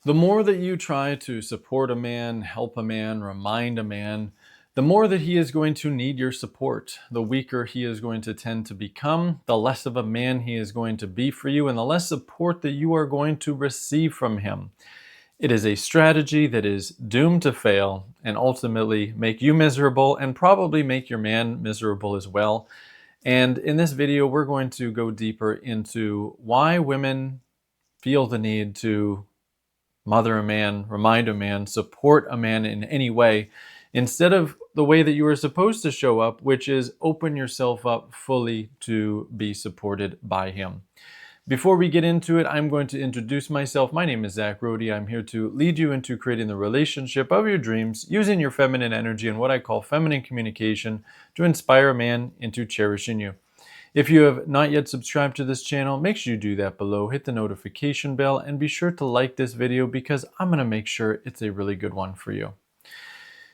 The more that you try to support a man, help a man, remind a man, the more that he is going to need your support. The weaker he is going to tend to become, the less of a man he is going to be for you, and the less support that you are going to receive from him. It is a strategy that is doomed to fail and ultimately make you miserable and probably make your man miserable as well. And in this video, we're going to go deeper into why women feel the need to mother a man, remind a man, support a man in any way, instead of the way that you are supposed to show up, which is open yourself up fully to be supported by him. Before we get into it, I'm going to introduce myself. My name is Zach Rohde. I'm here to lead you into creating the relationship of your dreams using your feminine energy and what I call feminine communication to inspire a man into cherishing you. If you have not yet subscribed to this channel, make sure you do that below. Hit the notification bell and be sure to like this video because I'm going to make sure it's a really good one for you.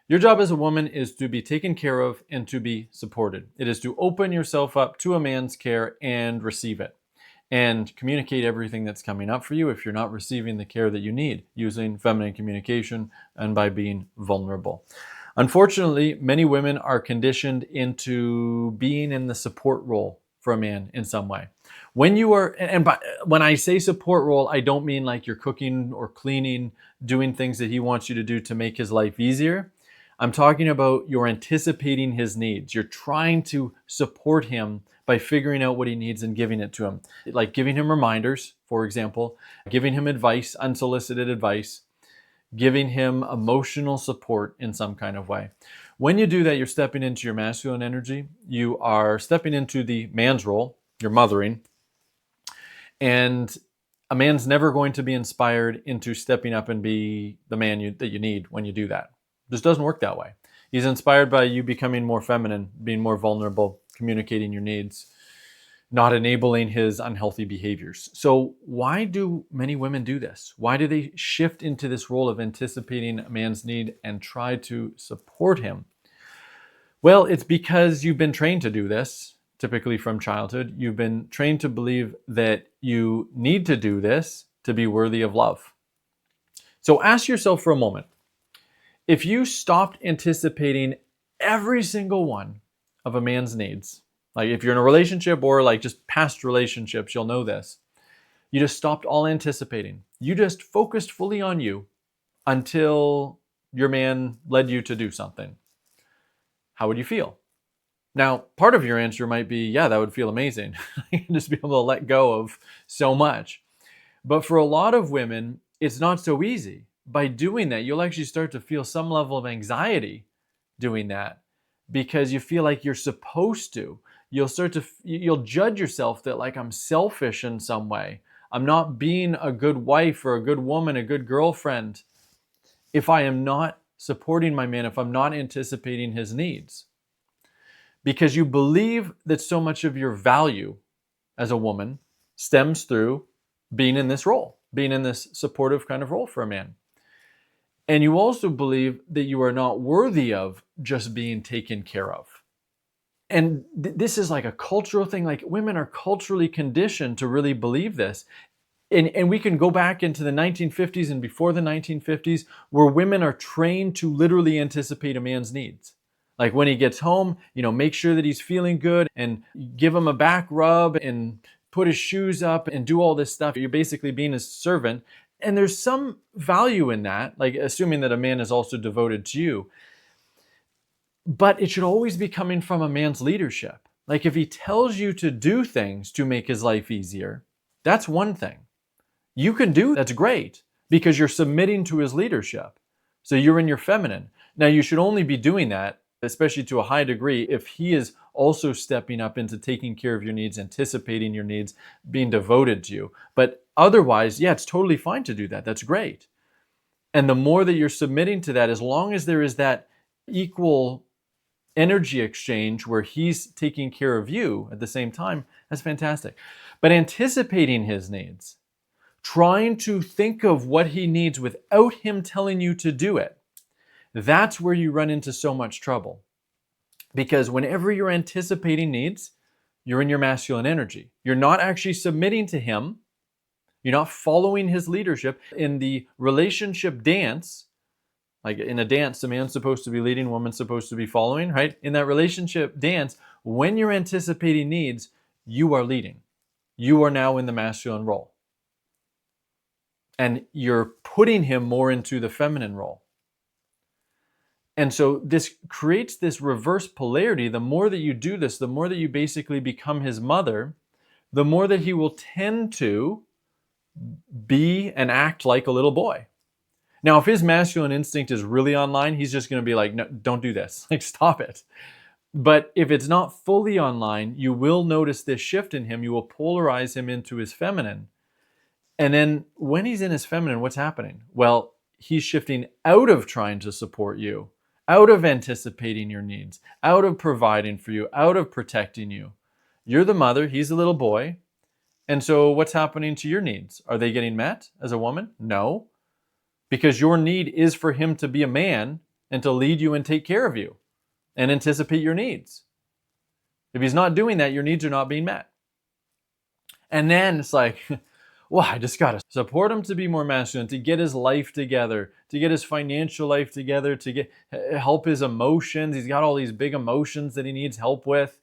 Your job as a woman is to be taken care of and to be supported. It is to open yourself up to a man's care and receive it, and communicate everything that's coming up for you if you're not receiving the care that you need using feminine communication and by being vulnerable. Unfortunately, many women are conditioned into being in the support role for a man in some way. When you are, when I say support role, I don't mean like you're cooking or cleaning, doing things that he wants you to do to make his life easier. I'm talking about you're anticipating his needs. You're trying to support him by figuring out what he needs and giving it to him. Like giving him reminders, for example, giving him advice, unsolicited advice, giving him emotional support in some kind of way. When you do that, you're stepping into your masculine energy. You are stepping into the man's role, you're mothering. And a man's never going to be inspired into stepping up and be the man that you need when you do that. It just doesn't work that way. He's inspired by you becoming more feminine, being more vulnerable, communicating your needs, not enabling his unhealthy behaviors. So why do many women do this? Why do they shift into this role of anticipating a man's need and try to support him? Well, it's because you've been trained to do this, typically from childhood. You've been trained to believe that you need to do this to be worthy of love. So ask yourself for a moment, if you stopped anticipating every single one of a man's needs, like if you're in a relationship or like just past relationships, you'll know this. You just stopped all anticipating. You just focused fully on you until your man led you to do something. How would you feel? Now, part of your answer might be, yeah, that would feel amazing. Just be able to let go of so much. But for a lot of women, it's not so easy. By doing that, you'll actually start to feel some level of anxiety doing that because you feel like you're supposed to. You'll judge yourself that like I'm selfish in some way. I'm not being a good wife or a good woman, a good girlfriend if I am not supporting my man, if I'm not anticipating his needs. Because you believe that so much of your value as a woman stems through being in this role, being in this supportive kind of role for a man. And you also believe that you are not worthy of just being taken care of. And this is like a cultural thing. Like women are culturally conditioned to really believe this. And we can go back into the 1950s and before the 1950s where women are trained to literally anticipate a man's needs. Like when he gets home, make sure that he's feeling good and give him a back rub and put his shoes up and do all this stuff. You're basically being his servant. And there's some value in that, like assuming that a man is also devoted to you. But it should always be coming from a man's leadership. Like if he tells you to do things to make his life easier, that's one thing. You can do that's great because you're submitting to his leadership. So you're in your feminine. Now you should only be doing that, especially to a high degree, if he is also stepping up into taking care of your needs, anticipating your needs, being devoted to you. But otherwise, yeah, it's totally fine to do that. That's great. And the more that you're submitting to that, as long as there is that equal energy exchange where he's taking care of you at the same time, that's fantastic. But anticipating his needs, trying to think of what he needs without him telling you to do it, that's where you run into so much trouble. Because whenever you're anticipating needs, you're in your masculine energy. You're not actually submitting to him. You're not following his leadership. In the relationship dance, like in a dance, the man's supposed to be leading, woman's supposed to be following, right? In that relationship dance, when you're anticipating needs, you are leading. You are now in the masculine role. And you're putting him more into the feminine role. And so this creates this reverse polarity. The more that you do this, the more that you basically become his mother, the more that he will tend to be and act like a little boy. Now, if his masculine instinct is really online, he's just going to be like, no, don't do this. Like, stop it. But if it's not fully online, you will notice this shift in him. You will polarize him into his feminine. And then when he's in his feminine, what's happening? Well, he's shifting out of trying to support you, out of anticipating your needs, out of providing for you, out of protecting you. You're the mother, he's the little boy. And so what's happening to your needs? Are they getting met as a woman? No, because your need is for him to be a man and to lead you and take care of you and anticipate your needs. If he's not doing that, your needs are not being met. And then it's like, well, I just got to support him to be more masculine, to get his life together, to get his financial life together, to help his emotions. He's got all these big emotions that he needs help with.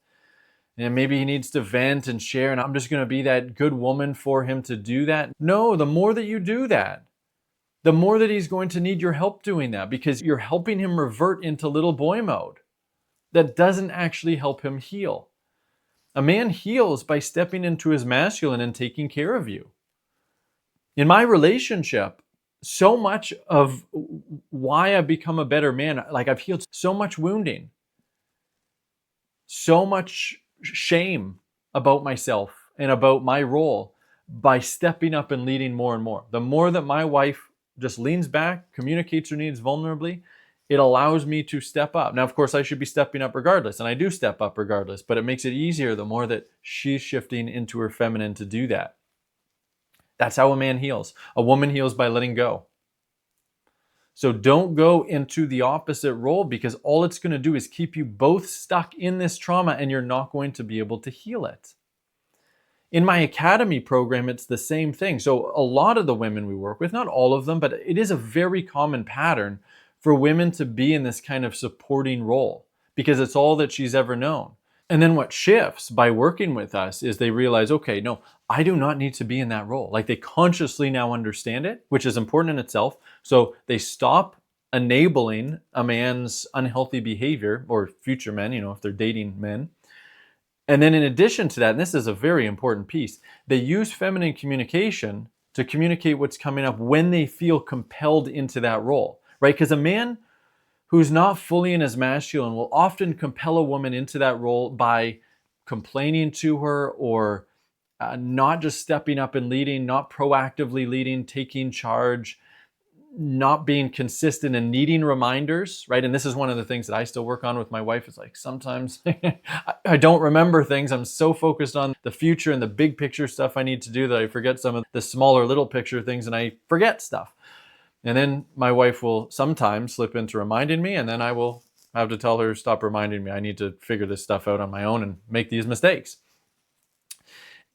And maybe he needs to vent and share, and I'm just going to be that good woman for him to do that. No, the more that you do that, the more that he's going to need your help doing that, because you're helping him revert into little boy mode. That doesn't actually help him heal. A man heals by stepping into his masculine and taking care of you. In my relationship, so much of why I've become a better man, like I've healed so much wounding, so much shame about myself and about my role by stepping up and leading more and more. The more that my wife just leans back, communicates her needs vulnerably, it allows me to step up. Now, of course, I should be stepping up regardless, and I do step up regardless, but it makes it easier the more that she's shifting into her feminine to do that. That's how a man heals. A woman heals by letting go. So don't go into the opposite role, because all it's going to do is keep you both stuck in this trauma, and you're not going to be able to heal it. In my academy program, it's the same thing. So a lot of the women we work with, not all of them, but it is a very common pattern for women to be in this kind of supporting role, because it's all that she's ever known. And then what shifts by working with us is they realize, okay, no, I do not need to be in that role. Like, they consciously now understand it, which is important in itself. So they stop enabling a man's unhealthy behavior, or future men, if they're dating men. And then in addition to that, and this is a very important piece, they use feminine communication to communicate what's coming up when they feel compelled into that role, right? Because a man who's not fully in his masculine will often compel a woman into that role by complaining to her, or not just stepping up and leading, not proactively leading, taking charge, not being consistent and needing reminders, right? And this is one of the things that I still work on with my wife. It's like, sometimes I don't remember things. I'm so focused on the future and the big picture stuff I need to do that I forget some of the smaller little picture things, and I forget stuff. And then my wife will sometimes slip into reminding me, and then I will have to tell her, stop reminding me. I need to figure this stuff out on my own and make these mistakes.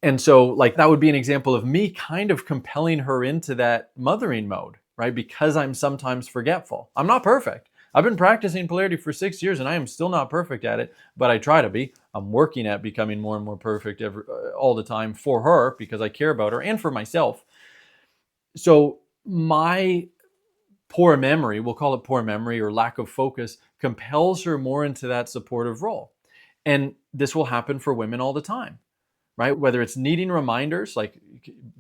And so, like, that would be an example of me kind of compelling her into that mothering mode, right? Because I'm sometimes forgetful. I'm not perfect. I've been practicing polarity for 6 years, and I am still not perfect at it, but I try to be. I'm working at becoming more and more perfect all the time for her, because I care about her, and for myself. So my poor memory, we'll call it poor memory or lack of focus, compels her more into that supportive role. And this will happen for women all the time, right? Whether it's needing reminders, like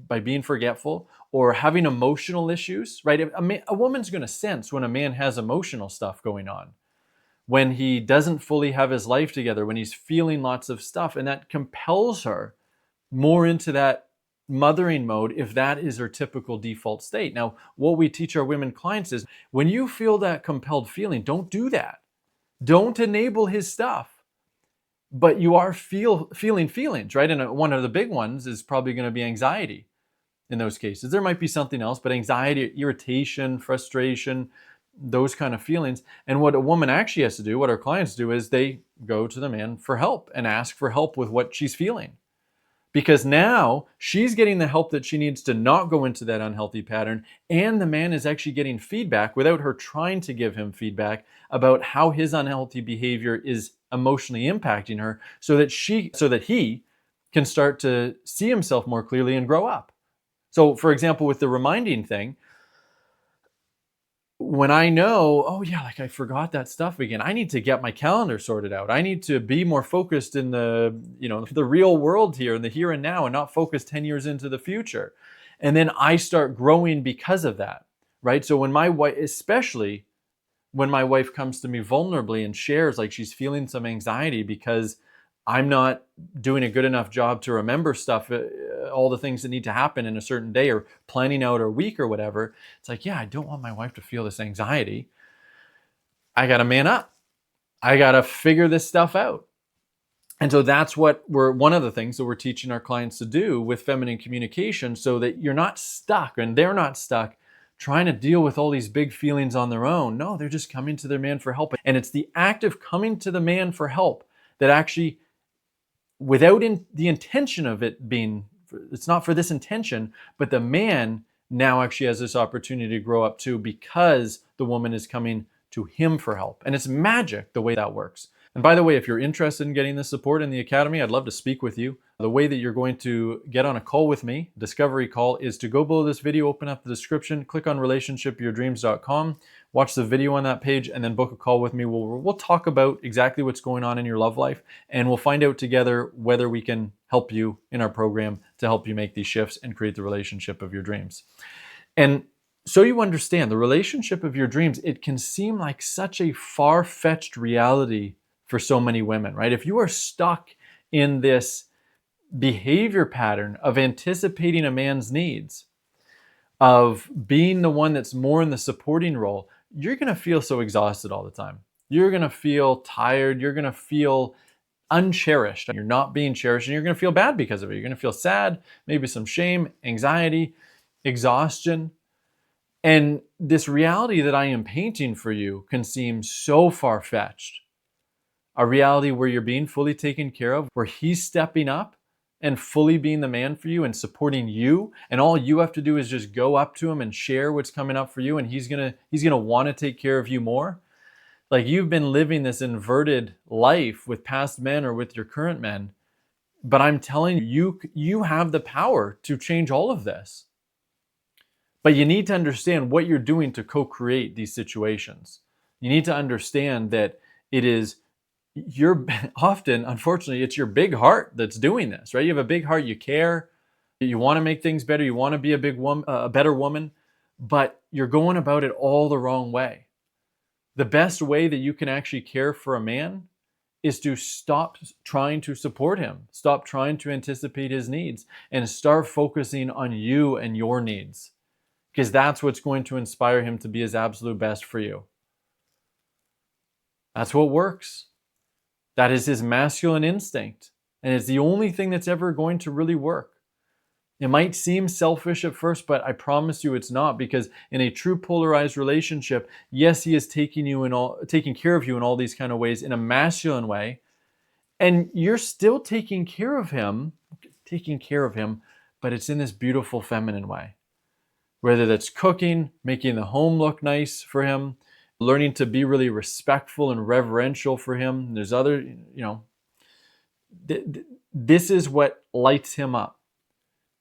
by being forgetful, or having emotional issues, right? A woman's going to sense when a man has emotional stuff going on, when he doesn't fully have his life together, when he's feeling lots of stuff, and that compels her more into that mothering mode, if that is her typical default state. Now, what we teach our women clients is, when you feel that compelled feeling, don't do that. Don't enable his stuff. But you are feeling feelings, right? And one of the big ones is probably going to be anxiety in those cases. There might be something else, but anxiety, irritation, frustration, those kind of feelings. And what a woman actually has to do, what our clients do, is they go to the man for help and ask for help with what she's feeling. because now she's getting the help that she needs to not go into that unhealthy pattern. And the man is actually getting feedback without her trying to give him feedback about how his unhealthy behavior is emotionally impacting her, so that he can start to see himself more clearly and grow up. So, for example, with the reminding thing, when I know, oh yeah, like I forgot that stuff again, I need to get my calendar sorted out. I need to be more focused in the real world here, in the here and now, and not focus 10 years into the future. And then I start growing because of that, right? So when my wife, especially when my wife comes to me vulnerably and shares like she's feeling some anxiety because I'm not doing a good enough job to remember stuff, all the things that need to happen in a certain day, or planning out our week or whatever. It's like, yeah, I don't want my wife to feel this anxiety. I got to man up. I got to figure this stuff out. And so that's one of the things that we're teaching our clients to do with feminine communication, so that you're not stuck and they're not stuck trying to deal with all these big feelings on their own. No, they're just coming to their man for help. And it's the act of coming to the man for help that actually, without the intention of it being, it's not for this intention, but the man now actually has this opportunity to grow up too, because the woman is coming to him for help. And it's magic the way that works. And by the way, if you're interested in getting this support in the Academy, I'd love to speak with you. The way that you're going to get on a call with me, discovery call, is to go below this video, open up the description, click on relationshipyourdreams.com, watch the video on that page, and then book a call with me. We'll talk about exactly what's going on in your love life, and we'll find out together whether we can help you in our program to help you make these shifts and create the relationship of your dreams. And so you understand, the relationship of your dreams, it can seem like such a far-fetched reality for so many women, right? If you are stuck in this behavior pattern of anticipating a man's needs, of being the one that's more in the supporting role, you're going to feel so exhausted all the time. You're going to feel tired. You're going to feel uncherished. You're not being cherished, and you're going to feel bad because of it. You're going to feel sad, maybe some shame, anxiety, exhaustion. And this reality that I am painting for you can seem so far-fetched. A reality where you're being fully taken care of, where he's stepping up and fully being the man for you and supporting you, and all you have to do is just go up to him and share what's coming up for you, and he's gonna want to take care of you more. Like, you've been living this inverted life with past men or with your current men, but I'm telling you, you have the power to change all of this. But you need to understand what you're doing to co-create these situations. You need to understand that it is often, unfortunately, it's your big heart that's doing this, right? You have a big heart, you care, you want to make things better, you want to be a better woman, but you're going about it all the wrong way. The best way that you can actually care for a man is to stop trying to support him, stop trying to anticipate his needs, and start focusing on you and your needs, because that's what's going to inspire him to be his absolute best for you. That's what works. That is his masculine instinct, and it's the only thing that's ever going to really work. It might seem selfish at first, but I promise you it's not, because in a true polarized relationship, yes, he is taking care of you in all these kind of ways in a masculine way, and you're still taking care of him, but it's in this beautiful feminine way. Whether that's cooking, making the home look nice for him, learning to be really respectful and reverential for him. There's other, this is what lights him up.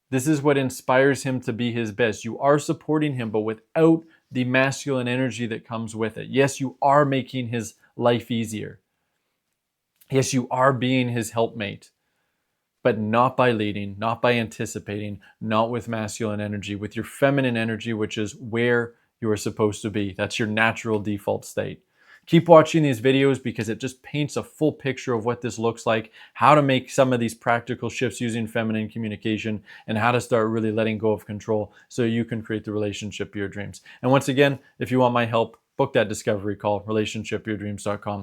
This is what inspires him to be his best. You are supporting him, but without the masculine energy that comes with it. Yes, you are making his life easier. Yes, you are being his helpmate, but not by leading, not by anticipating, not with masculine energy, with your feminine energy, which is where you are supposed to be. That's your natural default state. Keep watching these videos, because it just paints a full picture of what this looks like, how to make some of these practical shifts using feminine communication, and how to start really letting go of control so you can create the relationship of your dreams. And once again, if you want my help, book that discovery call, relationshipyourdreams.com.